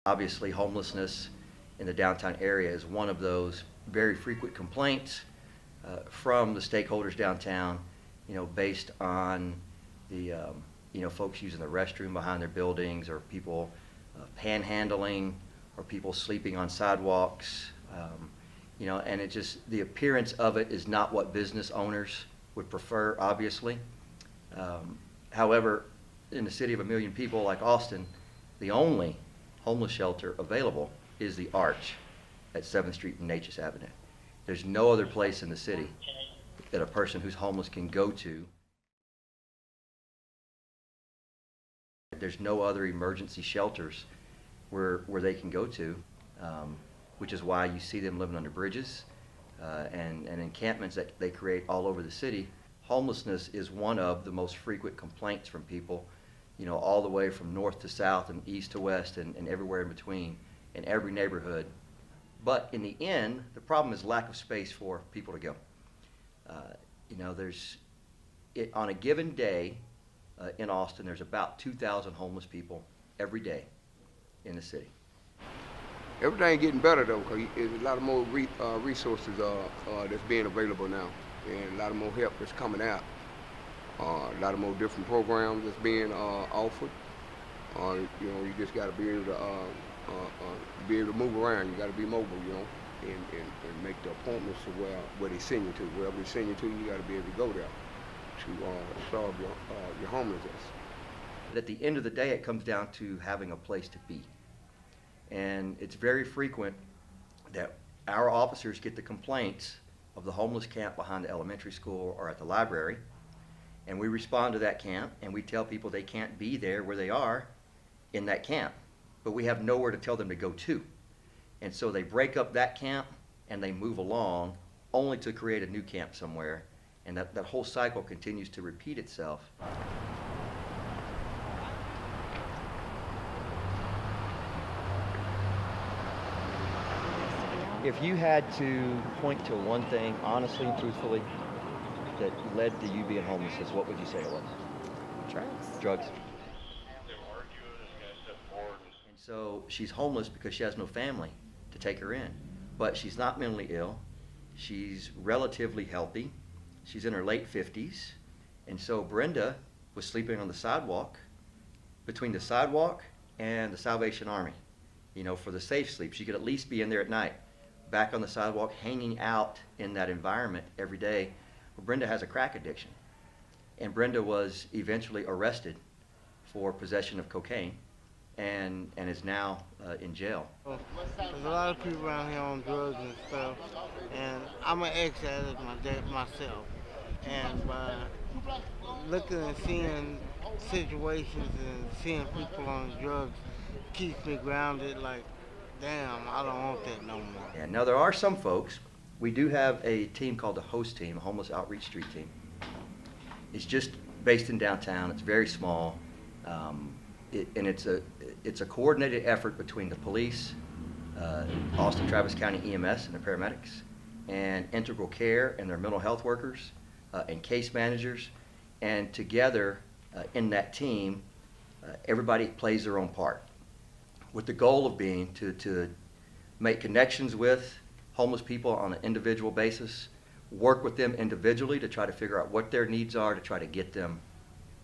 Obviously, homelessness in the downtown area is one of those very frequent complaints from the stakeholders downtown, based on the, folks using the restroom behind their buildings, or people panhandling, or people sleeping on sidewalks, and it just, the appearance of it is not what business owners would prefer, obviously. However, in a city of 1 million people like Austin, the only homeless shelter available is the Arch at 7th Street and Natchez Avenue. There's no other place in the city that a person who's homeless can go to. There's no other emergency shelters where they can go to, which is why you see them living under bridges and encampments that they create all over the city. Homelessness is one of the most frequent complaints from people, all the way from north to south and east to west and everywhere in between, in every neighborhood. But in the end, the problem is lack of space for people to go. On a given day in Austin, there's about 2,000 homeless people every day in the city. Everything getting better though, because there's a lot of more resources that's being available now, and a lot of more help that's coming out. A lot of more different programs that's being offered. You just got to be able to move around. You got to be mobile, and make the appointments to where they send you to. Wherever they send you to, you got to be able to go there to solve your homelessness. At the end of the day, it comes down to having a place to be. And it's very frequent that our officers get the complaints of the homeless camp behind the elementary school or at the library, and we respond to that camp and we tell people they can't be there where they are in that camp, but we have nowhere to tell them to go to. And so they break up that camp and they move along, only to create a new camp somewhere, and that whole cycle continues to repeat itself. If you had to point to one thing, honestly and truthfully, that led to you being homeless, what would you say it was? Drugs. And so she's homeless because she has no family to take her in. But she's not mentally ill. She's relatively healthy. She's in her late 50s. And so Brenda was sleeping on the sidewalk, between the sidewalk and the Salvation Army, for the safe sleep. She could at least be in there at night, back on the sidewalk, hanging out in that environment every day. Well, Brenda has a crack addiction, and Brenda was eventually arrested for possession of cocaine and is now in jail. There's a lot of people around here on drugs and stuff, and I'm an ex-addict myself, and by looking and seeing situations and seeing people on drugs keeps me grounded. Like, damn, I don't want that no more. Yeah, now there are some folks. We do have a team called the HOST team, a Homeless Outreach Street Team. It's just based in downtown. It's very small, and it's a coordinated effort between the police, Austin Travis County EMS and the paramedics, and Integral Care and their mental health workers, and case managers, and together in that team, everybody plays their own part, with the goal of being to make connections with homeless people on an individual basis, work with them individually to try to figure out what their needs are to try to get them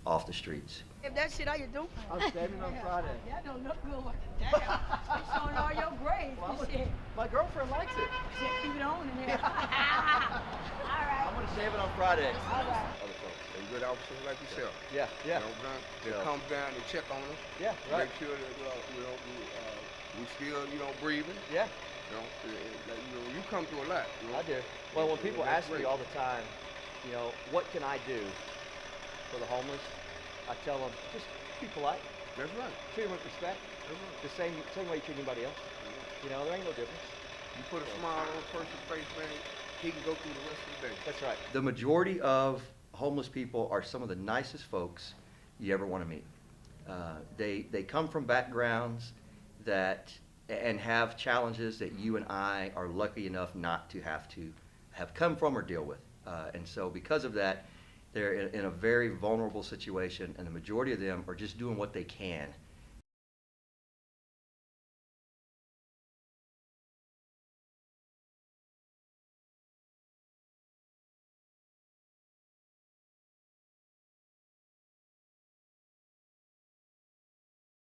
off the streets. If that shit, how you do? I'm standing on Friday. That don't look good. Damn. It's showing all your grades and shit. My girlfriend likes it. Shit, keep it on in there. All right. I'm gonna shave it on Friday. All right. Other folks, they good officers like yourself. Yeah. They come down and check on us. Yeah, right. Make sure that we still breathing. Yeah. You come through a lot. I do. Well, when people ask me all the time, what can I do for the homeless, I tell them, just be polite. That's right. Treat them with respect. The same way you treat anybody else. There ain't no difference. You put a smile on a person's face, man, he can go through the rest of the day. That's right. The majority of homeless people are some of the nicest folks you ever want to meet. They come from backgrounds and have challenges that you and I are lucky enough not to have come from or deal with. And so because of that, they're in a very vulnerable situation, and the majority of them are just doing what they can